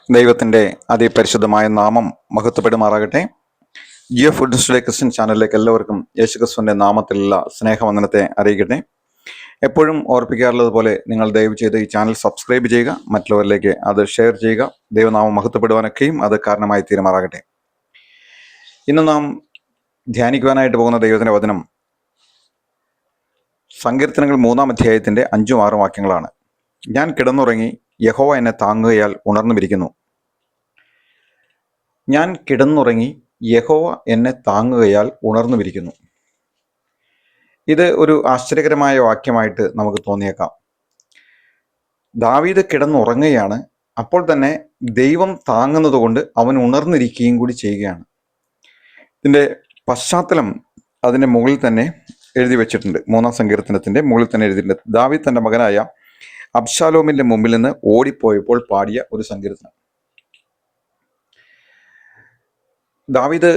ദൈവത്തിൻ്റെ അതിപരിശുദ്ധമായ നാമം മഹത്വപ്പെടുമാറാകട്ടെ. Jio food study Christian ചാനലിലേക്ക് എല്ലാവർക്കും യേശുക്രിസ്തുവിൻ്റെ നാമത്തിലുള്ള സ്നേഹവന്ദനത്തെ അറിയിക്കട്ടെ. എപ്പോഴും ഓർപ്പിക്കാറുള്ളത് പോലെ നിങ്ങൾ ദയവ് ചെയ്ത് ഈ ചാനൽ സബ്സ്ക്രൈബ് ചെയ്യുക, മറ്റുള്ളവരിലേക്ക് അത് ഷെയർ ചെയ്യുക. ദൈവനാമം മഹത്വപ്പെടുവാനൊക്കെയും അത് കാരണമായി തീരുമാറാകട്ടെ. ഇന്ന് നാം ധ്യാനിക്കുവാനായിട്ട് പോകുന്ന ദൈവത്തിൻ്റെ വചനം സങ്കീർത്തനങ്ങൾ 3-ാം അധ്യായത്തിൻ്റെ 5-6 വാക്യങ്ങളാണ്. ഞാൻ കിടന്നുറങ്ങി, യഹോവ എന്നെ താങ്ങുകയാൽ ഉണർന്നുമിരിക്കുന്നു. ഞാൻ കിടന്നുറങ്ങി, യഹോവ എന്നെ താങ്ങുകയാൽ ഉണർന്നുമിരിക്കുന്നു. ഇത് ഒരു ആശ്ചര്യകരമായ വാക്യമായിട്ട് നമുക്ക് തോന്നിയേക്കാം. ദാവീദ് കിടന്നുറങ്ങുകയാണ്, അപ്പോൾ തന്നെ ദൈവം താങ്ങുന്നത് കൊണ്ട് അവൻ ഉണർന്നിരിക്കുകയും കൂടി ചെയ്യുകയാണ്. ഇതിൻ്റെ പശ്ചാത്തലം അതിൻ്റെ മുകളിൽ തന്നെ എഴുതി വെച്ചിട്ടുണ്ട്. 3-ാം സങ്കീർത്തനത്തിൻ്റെ മുകളിൽ തന്നെ എഴുതിയിട്ടുണ്ട്. ദാവീദ് തൻ്റെ മകനായ അബ്ശാലോമിന്റെ മുമ്പിൽ നിന്ന് ഓടിപ്പോയപ്പോൾ പാടിയ ഒരു സങ്കീർത്തനം. ദാവീദ്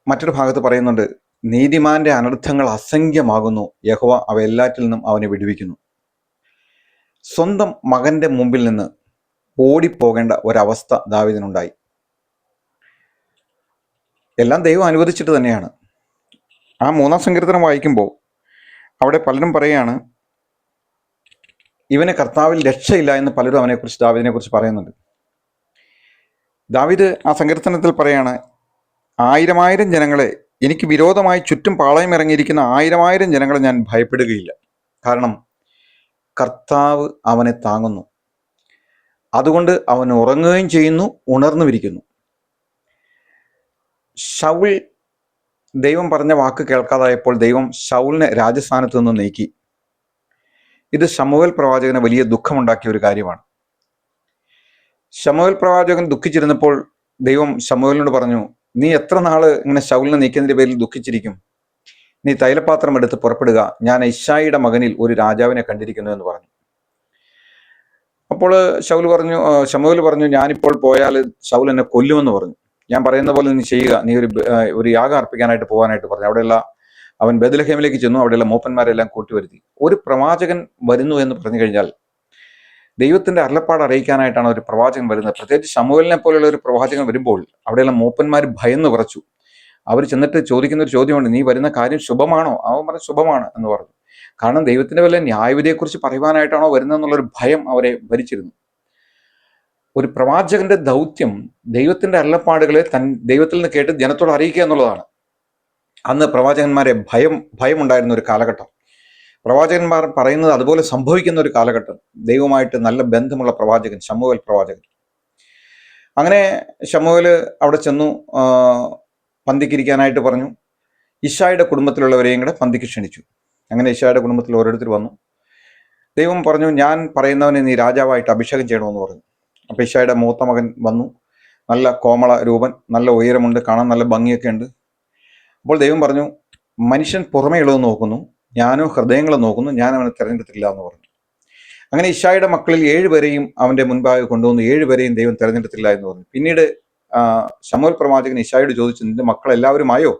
മറ്റൊരു ഭാഗത്ത് പറയുന്നുണ്ട്, നീതിമാന്റെ അനർത്ഥങ്ങൾ അസംഖ്യമാകുന്നു, യഹോവ അവയെല്ലാറ്റിൽ നിന്നും അവനെ വിടുവിക്കുന്നു. സ്വന്തം മകന്റെ മുമ്പിൽ നിന്ന് ഓടിപ്പോകേണ്ട ഒരവസ്ഥ ദാവീദിനുണ്ടായി. എല്ലാം ദൈവം അനുവദിച്ചിട്ട് തന്നെയാണ്. ആ 3-ാം സങ്കീർത്തനം വായിക്കുമ്പോൾ അവിടെ പലരും പറയുകയാണ്, ഇവന് കർത്താവിൽ രക്ഷയില്ല എന്ന് പലരും അവനെക്കുറിച്ച്, ദാവീദിനെ കുറിച്ച് പറയുന്നുണ്ട്. ദാവീദ് ആ സങ്കീർത്തനത്തിൽ പറയാണ്, 1000 ജനങ്ങളെ, എനിക്ക് വിരോധമായി ചുറ്റും പാളയം ഇറങ്ങിയിരിക്കുന്ന 1000 ജനങ്ങളെ ഞാൻ ഭയപ്പെടുകയില്ല. കാരണം കർത്താവ് അവനെ താങ്ങുന്നു. അതുകൊണ്ട് അവൻ ഉറങ്ങുകയും ചെയ്യുന്നു, ഉണർന്നുമിരിക്കുന്നു. ശൗൽ ദൈവം പറഞ്ഞ വാക്ക് കേൾക്കാതായപ്പോൾ ദൈവം ശൗലിനെ രാജസ്ഥാനത്ത് നിന്ന് നീക്കി. ഇത് ശമൂവേൽ പ്രവാചകന് വലിയ ദുഃഖമുണ്ടാക്കിയ ഒരു കാര്യമാണ്. ശമൂവേൽ പ്രവാചകൻ ദുഃഖിച്ചിരുന്നപ്പോൾ ദൈവം ശമൂവേലിനോട് പറഞ്ഞു, നീ എത്ര നാള് ഇങ്ങനെ ശൗലിനെ നീക്കിയതിന്റെ പേരിൽ ദുഃഖിച്ചിരിക്കും? നീ തൈലപാത്രം എടുത്ത് പുറപ്പെടുക, ഞാൻ ഇശ്ശായിയുടെ മകനിൽ ഒരു രാജാവിനെ കണ്ടിരിക്കുന്നു എന്ന് പറഞ്ഞു. അപ്പോൾ ശമൂവേൽ പറഞ്ഞു, ഞാനിപ്പോൾ പോയാൽ ശൗൽ എന്നെ കൊല്ലുമെന്ന് പറഞ്ഞു. ഞാൻ പറയുന്ന പോലെ നീ ചെയ്യുക, നീ ഒരു യാഗം അർപ്പിക്കാനായിട്ട് പോകാനായിട്ട് പറഞ്ഞു. അവിടെയുള്ള അവൻ ബേത്ലഹേമിലേക്ക് ചെന്നു. അവിടെയുള്ള മൂപ്പന്മാരെല്ലാം കൂട്ടിവരുത്തി. ഒരു പ്രവാചകൻ വരുന്നു എന്ന് പറഞ്ഞു കഴിഞ്ഞാൽ ദൈവത്തിന്റെ അരുളപ്പാട് അറിയിക്കാനായിട്ടാണ് ഒരു പ്രവാചകൻ വരുന്നത്. പ്രത്യേകിച്ച് ശമൂവേലിനെ പോലെയുള്ള ഒരു പ്രവാചകൻ വരുമ്പോൾ അവിടെയുള്ള മൂപ്പന്മാർ ഭയന്ന് വിറച്ചു. അവർ ചെന്നിട്ട് ചോദിക്കുന്ന ഒരു ചോദ്യമുണ്ട്, നീ വരുന്ന കാര്യം ശുഭമാണോ? അവൻ പറഞ്ഞു, ശുഭമാണ് എന്ന് പറഞ്ഞു. കാരണം ദൈവത്തിന്റെ വല്ല ന്യായവിധിയെക്കുറിച്ച് പറയുവാനായിട്ടാണോ വരുന്നതെന്നുള്ളൊരു ഭയം അവരെ ഭരിച്ചിരുന്നു. ഒരു പ്രവാചകന്റെ ദൗത്യം ദൈവത്തിന്റെ അരുളപ്പാടുകളെ ദൈവത്തിൽ നിന്ന് കേട്ട് ജനത്തോട് അറിയിക്കുക എന്നുള്ളതാണ്. അന്ന് പ്രവാചകന്മാരെ ഭയമുണ്ടായിരുന്ന ഒരു കാലഘട്ടം. പ്രവാചകന്മാർ പറയുന്നത് അതുപോലെ സംഭവിക്കുന്ന ഒരു കാലഘട്ടം. ദൈവമായിട്ട് നല്ല ബന്ധമുള്ള പ്രവാചകൻ ശമൂവേൽ പ്രവാചകൻ. അങ്ങനെ ശമൂവേൽ അവിടെ ചെന്നു, പന്തിക്കിരിക്കാനായിട്ട് പറഞ്ഞു. ഇശ്ശായിയുടെ കുടുംബത്തിലുള്ളവരെയും കൂടെ പന്തിക്ക് ക്ഷണിച്ചു. അങ്ങനെ ഇശ്ശായിയുടെ കുടുംബത്തിൽ ഓരോരുത്തർ വന്നു. ദൈവം പറഞ്ഞു, ഞാൻ പറയുന്നവനെ നീ രാജാവായിട്ട് അഭിഷേകം ചെയ്യണമെന്ന് പറഞ്ഞു. അപ്പം ഇശ്ശായിയുടെ മൂത്ത മകൻ വന്നു. നല്ല കോമള രൂപൻ, നല്ല ഉയരമുണ്ട്, കാണാൻ നല്ല ഭംഗിയൊക്കെ ഉണ്ട്. അപ്പോൾ ദൈവം പറഞ്ഞു, മനുഷ്യൻ പുറമേ ഉള്ളത് നോക്കുന്നു, ഞാനോ ഹൃദയങ്ങളെ നോക്കുന്നു, ഞാൻ അവനെ തിരഞ്ഞെടുത്തില്ല എന്ന് പറഞ്ഞു. അങ്ങനെ ഇശ്ശായിയുടെ മക്കളിൽ 7 പേരെയും അവന്റെ മുൻപാകെ കൊണ്ടുവന്നു. 7 പേരെയും ദൈവം തിരഞ്ഞെടുത്തില്ല എന്ന് പറഞ്ഞു. പിന്നീട് ശമൂവേൽ പ്രവാചകൻ ഇശ്ശായിയോട് ചോദിച്ചു, നിന്റെ മക്കൾ എല്ലാവരും ആയോ?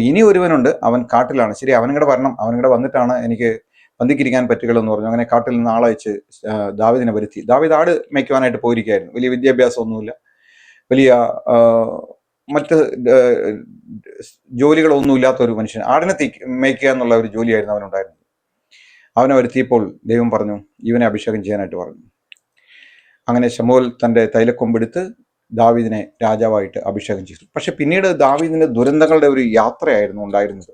ഇനി ഒരുവനുണ്ട്, അവൻ കാട്ടിലാണ്. ശരി, അവനും കൂടെ വരണം, അവനും കൂടെ വന്നിട്ടാണ് എനിക്ക് പന്തിക്കിരിക്കാൻ പറ്റുകയുള്ളൂ എന്ന് പറഞ്ഞു. അങ്ങനെ കാട്ടിൽ നിന്ന് ആളയച്ച് ദാവീദിനെ വരുത്തി. ദാവീദ് ആട് മേയ്ക്കുവാനായിട്ട് പോയിരിക്കുകയായിരുന്നു. വലിയ വിദ്യാഭ്യാസമൊന്നുമില്ല, വലിയ മറ്റ് ജോലികളൊന്നും ഇല്ലാത്ത ഒരു മനുഷ്യൻ. ആടിനെ മേയ്ക്കുക എന്നുള്ള ഒരു ജോലിയായിരുന്നു അവനുണ്ടായിരുന്നത്. അവനെ വരുത്തിയപ്പോൾ ദൈവം പറഞ്ഞു, ഇവനെ അഭിഷേകം ചെയ്യാനായിട്ട് പറഞ്ഞു. അങ്ങനെ ശമൂവേൽ തൻ്റെ തൈലക്കൊമ്പെടുത്ത് ദാവീദിനെ രാജാവായിട്ട് അഭിഷേകം ചെയ്തു. പക്ഷെ പിന്നീട് ദാവീദിന്റെ ദുരന്തങ്ങളുടെ ഒരു യാത്രയായിരുന്നു ഉണ്ടായിരുന്നത്.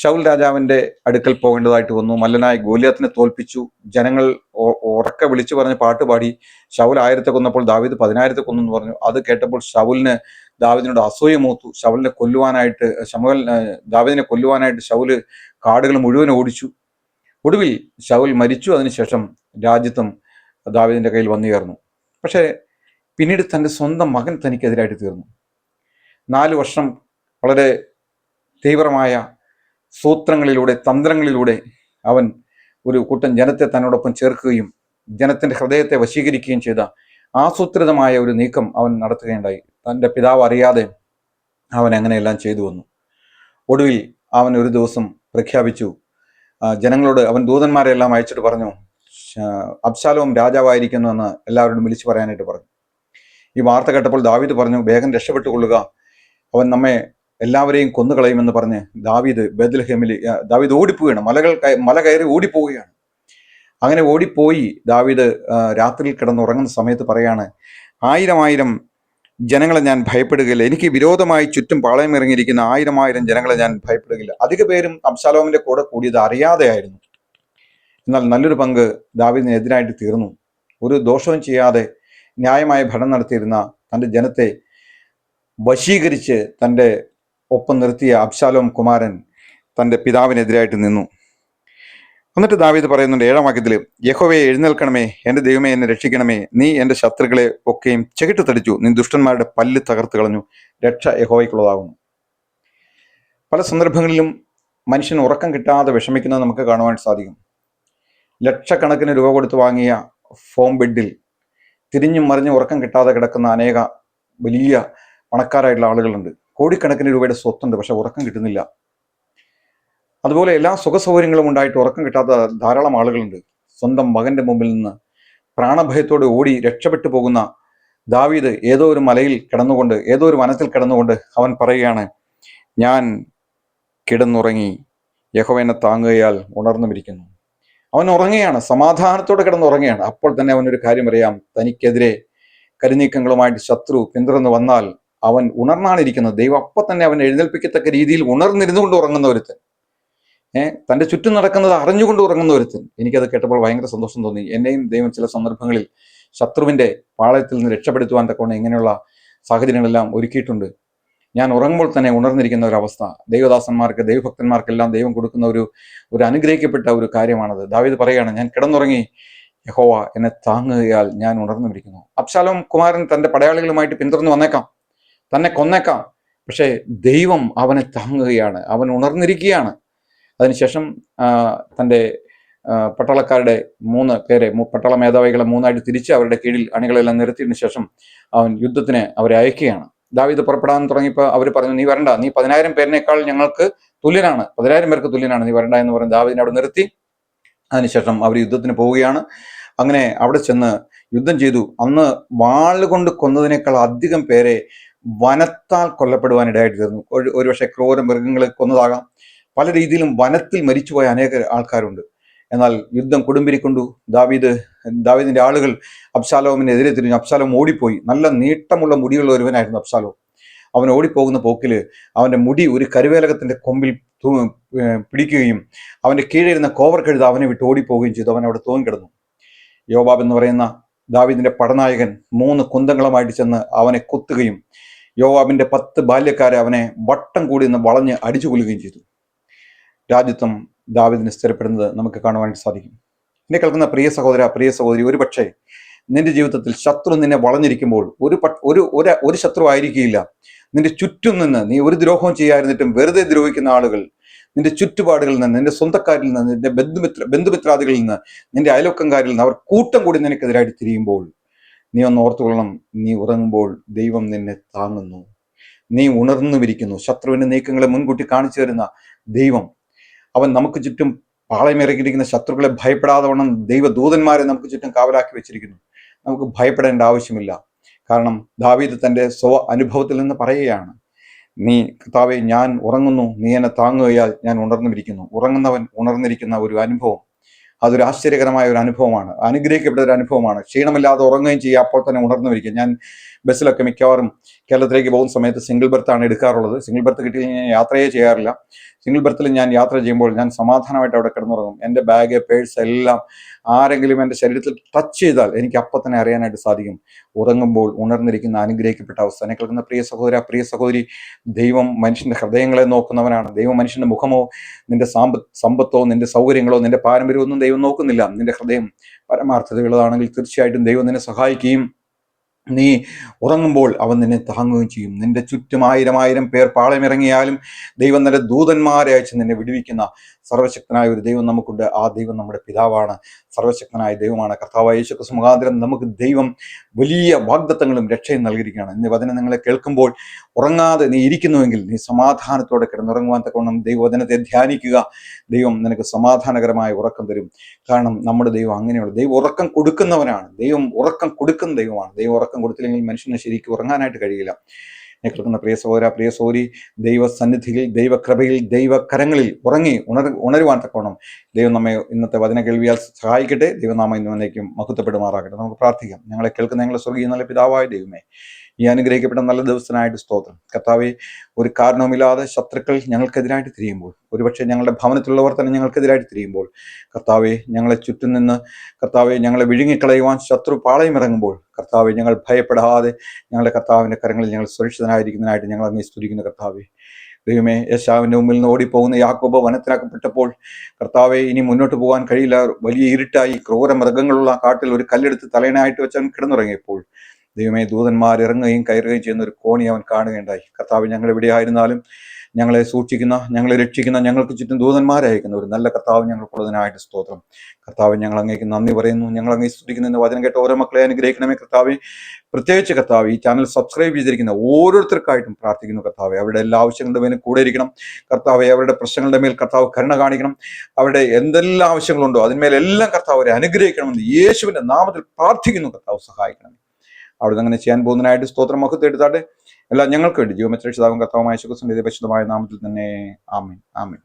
ശൗൽ രാജാവിന്റെ അടുക്കൽ പോകേണ്ടതായിട്ട് വന്നു. മല്ലനായ ഗോലിയാത്തിനെ തോൽപ്പിച്ചു. ജനങ്ങൾ ഉറക്കെ വിളിച്ചു പറഞ്ഞ് പാട്ടുപാടി ശൗൽ 1000 കൊന്നപ്പോൾ ദാവീദ് 10,000 കൊന്നെന്ന് പറഞ്ഞു. അത് കേട്ടപ്പോൾ ശൗലിന് ദാവീദിനോട് അസൂയ മൂത്തു. ദാവീദിനെ കൊല്ലുവാനായിട്ട് ശൗല് കാടുകൾ മുഴുവൻ ഓടിച്ചു. ഒടുവിൽ ശൗൽ മരിച്ചു. അതിനുശേഷം രാജ്യത്വം ദാവീദിന്റെ കയ്യിൽ വന്നു ചേർന്നു. പക്ഷേ പിന്നീട് തൻ്റെ സ്വന്തം മകൻ തനിക്കെതിരായിട്ട് തീർന്നു. 4 വർഷം വളരെ തീവ്രമായ സൂത്രങ്ങളിലൂടെ, തന്ത്രങ്ങളിലൂടെ അവൻ ഒരു കൂട്ടം ജനത്തെ തന്നോടൊപ്പം ചേർക്കുകയും ജനത്തിന്റെ ഹൃദയത്തെ വശീകരിക്കുകയും ചെയ്ത ആസൂത്രിതമായ ഒരു നീക്കം അവൻ നടത്തുകയുണ്ടായി. തൻ്റെ പിതാവ് അറിയാതെ അവൻ അങ്ങനെയെല്ലാം ചെയ്തു വന്നു. ഒടുവിൽ അവൻ ഒരു ദിവസം പ്രഖ്യാപിച്ചു, ജനങ്ങളോട് അവൻ ദൂതന്മാരെല്ലാം അയച്ചിട്ട് പറഞ്ഞു, അബ്ശാലോം രാജാവായിരിക്കുന്നു എന്ന് എല്ലാവരോടും വിളിച്ചു പറയാനായിട്ട് പറഞ്ഞു. ഈ വാർത്ത കേട്ടപ്പോൾ ദാവീദ് പറഞ്ഞു, വേഗം രക്ഷപ്പെട്ടുകൊള്ളുക, അവൻ നമ്മെ എല്ലാവരെയും കൊന്നുകളയുമെന്ന് പറഞ്ഞ് ദാവീദ് ഓടിപ്പോവുകയാണ്. മല കയറി ഓടിപ്പോവുകയാണ്. അങ്ങനെ ഓടിപ്പോയി ദാവീദ് രാത്രിയിൽ കിടന്നുറങ്ങുന്ന സമയത്ത് പറയാണ്, 1000 ജനങ്ങളെ ഞാൻ ഭയപ്പെടുകയില്ല, എനിക്ക് വിരോധമായി ചുറ്റും പാളയം ഇറങ്ങിയിരിക്കുന്ന 1000 ജനങ്ങളെ ഞാൻ ഭയപ്പെടുകയില്ല. അധിക പേരും അബ്ശാലോമിന്റെ കൂടെ കൂടിയത് അറിയാതെയായിരുന്നു. എന്നാൽ നല്ലൊരു പങ്ക് ദാവീദിനെതിരായിട്ട് തീർന്നു. ഒരു ദോഷവും ചെയ്യാതെ ന്യായമായ ഭരണം നടത്തിയിരുന്ന തൻ്റെ ജനത്തെ വശീകരിച്ച് തൻ്റെ ഒപ്പം നിർത്തിയ അബ്ശാലോം കുമാരൻ തൻ്റെ പിതാവിനെതിരായിട്ട് നിന്നു. എന്നിട്ട് ദാവീദ് പറയുന്നുണ്ട് 7-ാം വാക്യത്തിൽ, യഹോവയെ എഴുന്നേൽക്കണമേ, എൻ്റെ ദൈവമേ എന്നെ രക്ഷിക്കണമേ, നീ എൻ്റെ ശത്രുക്കളെ ഒക്കെയും ചെകിട്ട് തടിച്ചു, നീ ദുഷ്ടന്മാരുടെ പല്ല് തകർത്ത് കളഞ്ഞു, രക്ഷ യഹോവയ്ക്കുള്ളതാകുന്നു. പല സന്ദർഭങ്ങളിലും മനുഷ്യന് ഉറക്കം കിട്ടാതെ വിഷമിക്കുന്നത് നമുക്ക് കാണുവാൻ സാധിക്കും. ലക്ഷക്കണക്കിന് രൂപ കൊടുത്ത് വാങ്ങിയ ഫോം ബെഡിൽ തിരിഞ്ഞും മറിഞ്ഞും ഉറക്കം കിട്ടാതെ കിടക്കുന്ന അനേക വലിയ പണക്കാരായിട്ടുള്ള ആളുകളുണ്ട്. കോടിക്കണക്കിന് രൂപയുടെ സ്വത്തുണ്ട്, പക്ഷെ ഉറക്കം കിട്ടുന്നില്ല. അതുപോലെ എല്ലാ സുഖസൗകര്യങ്ങളും ഉണ്ടായിട്ട് ഉറക്കം കിട്ടാത്ത ധാരാളം ആളുകളുണ്ട്. സ്വന്തം മകന്റെ മുമ്പിൽ നിന്ന് പ്രാണഭയത്തോടെ ഓടി രക്ഷപ്പെട്ടു പോകുന്ന ദാവീദ് ഏതോ ഒരു മലയിൽ കിടന്നുകൊണ്ട്, ഏതോ ഒരു വനത്തിൽ കിടന്നുകൊണ്ട് അവൻ പറയുകയാണ്, ഞാൻ കിടന്നുറങ്ങി, യഹോവ എന്നെ താങ്ങുകയാൽ ഉണർന്നുമിരിക്കുന്നു. അവൻ ഉറങ്ങുകയാണ്, സമാധാനത്തോടെ കിടന്നുറങ്ങുകയാണ്. അപ്പോൾ തന്നെ അവനൊരു കാര്യം അറിയാം, തനിക്കെതിരെ കരുനീക്കങ്ങളുമായിട്ട് ശത്രു പിന്തുടർന്ന് വന്നാൽ അവൻ ഉണർന്നാണ് ഇരിക്കുന്നത്. ദൈവം അപ്പം തന്നെ അവൻ എഴുന്നേൽപ്പിക്കത്തക്ക രീതിയിൽ ഉണർന്നിരുന്നുകൊണ്ട് ഉറങ്ങുന്ന ഒരുത്തൻ, തൻ്റെ ചുറ്റും നടക്കുന്നത് അറിഞ്ഞുകൊണ്ട് ഉറങ്ങുന്ന ഒരുത്തൻ. എനിക്കത് കേട്ടപ്പോൾ ഭയങ്കര സന്തോഷം തോന്നി. എന്നെയും ദൈവം ചില സന്ദർഭങ്ങളിൽ ശത്രുവിൻ്റെ പാളയത്തിൽ നിന്ന് രക്ഷപ്പെടുത്തുവാൻ തക്കവണ്ണം ഇങ്ങനെയുള്ള സാഹചര്യങ്ങളെല്ലാം ഒരുക്കിയിട്ടുണ്ട്. ഞാൻ ഉറങ്ങുമ്പോൾ തന്നെ ഉണർന്നിരിക്കുന്ന ഒരവസ്ഥ ദൈവദാസന്മാർക്ക്, ദൈവഭക്തന്മാർക്കെല്ലാം ദൈവം കൊടുക്കുന്ന ഒരു അനുഗ്രഹിക്കപ്പെട്ട ഒരു കാര്യമാണത്. ദാവീദ് പറയുകയാണ്, ഞാൻ കിടന്നുറങ്ങി, യഹോവ എന്നെ താങ്ങുകയാൽ ഞാൻ ഉണർന്നിരിക്കുന്നു. അബ്ശാലോം കുമാരൻ തൻ്റെ പടയാളികളുമായിട്ട് പിന്തുടർന്ന് വന്നേക്കാം, തന്നെ കൊന്നേക്കാം, പക്ഷേ ദൈവം അവനെ താങ്ങുകയാണ്, അവൻ ഉണർന്നിരിക്കുകയാണ്. അതിനുശേഷം തൻ്റെ പട്ടാളക്കാരുടെ 3 പേരെ, പട്ടാള മേധാവികളെ 3ആയിട്ട് തിരിച്ച് അവരുടെ കീഴിൽ അണികളെല്ലാം നിരത്തിയതിനു ശേഷം അവൻ യുദ്ധത്തിന് അവരെ അയക്കുകയാണ്. ദാവീദ് പുറപ്പെടാൻ തുടങ്ങിയപ്പോൾ അവർ പറഞ്ഞു, നീ വരണ്ട, നീ 10,000 പേരിനേക്കാൾ ഞങ്ങൾക്ക് തുല്യനാണ്, 10,000 പേർക്ക് തുല്യനാണ്, നീ വരണ്ട എന്ന് പറഞ്ഞ് ദാവീദിനെ അവിടെ നിർത്തി. അതിനുശേഷം അവർ യുദ്ധത്തിന് പോവുകയാണ്. അങ്ങനെ അവിടെ ചെന്ന് യുദ്ധം ചെയ്തു. അന്ന് വാളുകൊണ്ട് കൊന്നതിനേക്കാൾ അധികം പേരെ വനത്താൽ കൊല്ലപ്പെടുവാൻ ഇടയായിട്ട് തീർന്നു. ഒരുപക്ഷെ ക്രൂര മൃഗങ്ങളെ കൊന്നതാകാം. പല രീതിയിലും വനത്തിൽ മരിച്ചുപോയ അനേക ആൾക്കാരുണ്ട്. എന്നാൽ യുദ്ധം കൊടുമ്പിരിക്കൊണ്ടു. ദാവീദിന്റെ ആളുകൾ അബ്ശാലോമിനെതിരെ തിരിഞ്ഞു. അബ്ശാലോം ഓടിപ്പോയി. നല്ല നീട്ടമുള്ള മുടിയുള്ള ഒരുവനായിരുന്നു അബ്ശാലോം. അവൻ ഓടിപ്പോകുന്ന പോക്കിൽ അവൻ്റെ മുടി ഒരു കരുവേലകത്തിന്റെ കൊമ്പിൽ പിടിക്കുകയും അവൻ്റെ കീഴിരുന്ന കോവർ കഴുത അവനെ വിട്ട് ഓടിപ്പോവുകയും ചെയ്തു. അവൻ അവിടെ തൂങ്ങിക്കിടന്നു. യോവാബ് എന്ന് പറയുന്ന ദാവീദിന്റെ പടനായകൻ 3 കുന്തങ്ങളുമായിട്ട് ചെന്ന് അവനെ കുത്തുകയും യോവാബിന്റെ 10 ബാല്യക്കാരെ അവനെ വട്ടം കൂടി നിന്ന് വളഞ്ഞ് അടിച്ചു കൊല്ലുകയും ചെയ്തു. രാജ്യത്വം ദാവീദിന് സ്ഥിരപ്പെടുന്നത് നമുക്ക് കാണുവാൻ സാധിക്കും. എന്നെ കേൾക്കുന്ന പ്രിയ സഹോദര, പ്രിയ സഹോദരി, ഒരുപക്ഷെ നിന്റെ ജീവിതത്തിൽ ശത്രു നിന്നെ വളഞ്ഞിരിക്കുമ്പോൾ ഒരു ശത്രു ആയിരിക്കില്ല. നിന്റെ ചുറ്റും നിന്ന് നീ ഒരു ദ്രോഹവും ചെയ്യാതിരുന്നിട്ടും വെറുതെ ദ്രോഹിക്കുന്ന ആളുകൾ നിന്റെ ചുറ്റുപാടുകളിൽ നിന്ന്, നിന്റെ സ്വന്തക്കാരിൽ നിന്ന്, നിന്റെ ബന്ധുമിത്രാദികളിൽ നിന്ന്, നിന്റെ അയൽവക്കംകാരിൽ നിന്ന് അവർ കൂട്ടം കൂടി നിനക്കെതിരായിട്ട് തിരിയുമ്പോൾ നീ ഒന്ന് ഓർത്തുകൊള്ളണം, നീ ഉറങ്ങുമ്പോൾ ദൈവം നിന്നെ താങ്ങുന്നു, നീ ഉണർന്നുമിരിക്കുന്നു. ശത്രുവിന്റെ നീക്കങ്ങളെ മുൻകൂട്ടി കാണിച്ചു തരുന്ന ദൈവം, അവൻ നമുക്ക് ചുറ്റും പാളയമിറങ്ങിയിരിക്കുന്ന ശത്രുക്കളെ ഭയപ്പെടാതെ വണ്ണം ദൈവദൂതന്മാരെ നമുക്ക് ചുറ്റും കാവലാക്കി വെച്ചിരിക്കുന്നു. നമുക്ക് ഭയപ്പെടേണ്ട ആവശ്യമില്ല. കാരണം ദാവീദ് തൻ്റെ അനുഭവത്തിൽ നിന്ന് പറയുകയാണ്, നീ കർത്താവേ, ഞാൻ ഉറങ്ങുന്നു, നീ എന്നെ താങ്ങുകയാൽ ഞാൻ ഉണർന്നിരിക്കുന്നു. ഉറങ്ങുന്നവൻ ഉണർന്നിരിക്കുന്ന ഒരു അനുഭവം, അതൊരു ആശ്ചര്യകരമായ ഒരു അനുഭവമാണ്, അനുഗ്രഹിക്കപ്പെട്ട ഒരു അനുഭവമാണ്. ക്ഷീണമില്ലാതെ ഉറങ്ങുകയും ചെയ്യുക, അപ്പോൾ തന്നെ ഉണർന്നിരിക്കുക. ഞാൻ ബസ്സിലൊക്കെ മിക്കവാറും കേരളത്തിലേക്ക് പോകുന്ന സമയത്ത് സിംഗിൾ ബർത്താണ് എടുക്കാറുള്ളത്. സിംഗിൾ ബർത്ത് കിട്ടി ഞാൻ യാത്രയെ ചെയ്യാറില്ല. സിംഗിൾ ബർത്തിൽ ഞാൻ യാത്ര ചെയ്യുമ്പോൾ ഞാൻ സമാധാനമായിട്ട് അവിടെ കിടന്നുറങ്ങും. എൻ്റെ ബാഗ്, പേഴ്സ് എല്ലാം ആരെങ്കിലും എൻ്റെ ശരീരത്തിൽ ടച്ച് ചെയ്താൽ എനിക്ക് അപ്പം തന്നെ അറിയാനായിട്ട് സാധിക്കും. ഉറങ്ങുമ്പോൾ ഉണർന്നിരിക്കുന്ന അനുഗ്രഹിക്കപ്പെട്ട അവസ്ഥ. എന്നെ കേൾക്കുന്ന പ്രിയ സഹോദര, പ്രിയ സഹോദരി, ദൈവം മനുഷ്യന്റെ ഹൃദയങ്ങളെ നോക്കുന്നവനാണ്. ദൈവം മനുഷ്യന്റെ മുഖമോ നിന്റെ സമ്പത്തോ നിന്റെ സൗകര്യങ്ങളോ നിന്റെ പാരമ്പര്യമോ ഒന്നും ദൈവം നോക്കുന്നില്ല. നിന്റെ ഹൃദയം പരമാർത്ഥതയുള്ളതാണെങ്കിൽ തീർച്ചയായിട്ടും ദൈവം നിന്നെ സഹായിക്കുകയും നീ ഉറങ്ങുമ്പോൾ അവൻ നിന്നെ താങ്ങുകയും ചെയ്യും. നിന്റെ ചുറ്റും 1000 പേർ പാളയമിറങ്ങിയാലും ദൈവം തന്റെ ദൂതന്മാരെ അയച്ച് നിന്നെ വിടുവിക്കുന്ന സർവശക്തനായ ഒരു ദൈവം നമുക്കുണ്ട്. ആ ദൈവം നമ്മുടെ പിതാവാണ്, സർവശക്തനായ ദൈവമാണ്. കർത്താവായ യേശു ക്രിസ്തു മുഖാന്തരം നമുക്ക് ദൈവം വലിയ വാഗ്ദത്തങ്ങളും രക്ഷയും നൽകിയിരിക്കുകയാണ്. ഇന്ന് വചനം നിങ്ങളെ കേൾക്കുമ്പോൾ ഉറങ്ങാതെ നീ ഇരിക്കുന്നുവെങ്കിൽ നീ സമാധാനത്തോടെ കിടന്നുറങ്ങുവാൻ തക്കവണ്ണം ദൈവവചനത്തെ ധ്യാനിക്കുക. ദൈവം നിനക്ക് സമാധാനകരമായ ഉറക്കം തരും. കാരണം നമ്മുടെ ദൈവം അങ്ങനെയുള്ള ദൈവം ഉറക്കം കൊടുക്കുന്നവനാണ്. ദൈവം ഉറക്കം കൊടുക്കുന്ന ദൈവമാണ്. ദൈവം ഉറക്കം കൊടുത്തില്ലെങ്കിൽ മനുഷ്യന് ശരിക്കും ഉറങ്ങാനായിട്ട് കഴിയില്ല. കേൾക്കുന്ന പ്രിയ സഹോദര, പ്രിയ സഹോദരി, ദൈവസന്നിധിയിൽ, ദൈവകൃപയിൽ, ദൈവകരങ്ങളിൽ ഉണരുവാൻ തക്കവണ്ണം ദൈവം നമ്മെ ഇന്നത്തെ വചന കേൾവിയാൽ സഹായിക്കട്ടെ. ദൈവനാമം ഇന്നേക്കും മഹത്വപ്പെടുമാറാകട്ടെ. നമുക്ക് പ്രാർത്ഥിക്കാം. ഞങ്ങളെ കേൾക്കുന്ന ഞങ്ങളുടെ സ്വർഗീയ നല്ല പിതാവായ ദൈവമേ, ഈ അനുഗ്രഹിക്കപ്പെട്ട നല്ല ദിവസത്തിനായിട്ട് സ്തോത്രം. കർത്താവെ, ഒരു കാരണവുമില്ലാതെ ശത്രുക്കൾ ഞങ്ങൾക്കെതിരായിട്ട് തിരിയുമ്പോൾ, ഒരുപക്ഷെ ഞങ്ങളുടെ ഭവനത്തിലുള്ളവർ തന്നെ ഞങ്ങൾക്കെതിരായിട്ട് തിരിയുമ്പോൾ, കർത്താവെ, ഞങ്ങളെ ചുറ്റും നിന്ന് കർത്താവെ ഞങ്ങളെ വിഴുങ്ങിക്കളയുവാൻ ശത്രു പാളയം ഇറങ്ങുമ്പോൾ, കർത്താവെ, ഞങ്ങൾ ഭയപ്പെടാതെ ഞങ്ങളുടെ കർത്താവിൻ്റെ കരങ്ങളിൽ ഞങ്ങൾ സുരക്ഷിതനായിരിക്കുന്നതിനായിട്ട് ഞങ്ങൾ അങ്ങേ സ്തുതിക്കുന്നു. കർത്താവെ, ദൈവമേ, യേശാവിൻ്റെ മുമ്പിൽ നിന്ന് ഓടിപ്പോകുന്ന യാക്കോബ് വനത്തിലാക്കപ്പെട്ടപ്പോൾ, കർത്താവെ, ഇനി മുന്നോട്ട് പോകാൻ കഴിയില്ല, വലിയ ഇരുട്ടായി, ക്രൂര മൃഗങ്ങളുള്ള കാട്ടിൽ ഒരു കല്ലെടുത്ത് തലയണയായിട്ട് വെച്ച് അവൻ കിടന്നുറങ്ങിയപ്പോൾ, ദൈവമേ, ദൂതന്മാർ ഇറങ്ങുകയും കയറുകയും ചെയ്യുന്ന ഒരു കോണി അവൻ കാണുകയുണ്ടായി. കർത്താവ്, ഞങ്ങൾ എവിടെയായിരുന്നാലും ഞങ്ങളെ സൂക്ഷിക്കുന്ന, ഞങ്ങളെ രക്ഷിക്കുന്ന, ഞങ്ങൾക്ക് ചുറ്റും ദൂതന്മാരയക്കുന്ന ഒരു നല്ല കർത്താവ് ഞങ്ങൾക്കുള്ളതിനായിട്ട് സ്തോത്രം. കർത്താവ്, ഞങ്ങൾ അങ്ങേക്ക് നന്ദി പറയുന്നു, ഞങ്ങൾ അങ്ങേ സ്തുതിക്കുന്ന വചനം കേട്ട ഓരോ മക്കളെ അനുഗ്രഹിക്കണമേ. കർത്താവ്, പ്രത്യേകിച്ച് കർത്താവ്, ഈ ചാനൽ സബ്സ്ക്രൈബ് ചെയ്തിരിക്കുന്ന ഓരോരുത്തർക്കായിട്ടും പ്രാർത്ഥിക്കുന്നു. കർത്താവ്, അവരുടെ എല്ലാ ആവശ്യങ്ങളുടെ മേലും കൂടെ ഇരിക്കണം. കർത്താവ്, അവരുടെ പ്രശ്നങ്ങളുടെ മേൽ കർത്താവ് കരുണ കാണിക്കണം. അവരുടെ എന്തെല്ലാം ആവശ്യങ്ങളുണ്ടോ അതിന്മേലെല്ലാം കർത്താവ് അവരെ അനുഗ്രഹിക്കണമെന്ന് യേശുവിന്റെ നാമത്തിൽ പ്രാർത്ഥിക്കുന്നു. കർത്താവ്, സഹായിക്കണം. അവിടെ അങ്ങനെ ചെയ്യാൻ പോകുന്നതിനായിട്ട് സ്തോത്രം, മഹത്വം എടുത്താട്ടെ. എല്ലാം ഞങ്ങൾക്ക് വേണ്ടി ജീവമത്രക്ഷിതാവും കർത്താവുമായ യേശു ക്രിസ്തുവിന്റെ പരിശുദ്ധമായ നാമത്തിൽ തന്നെ. ആമേൻ, ആമേൻ.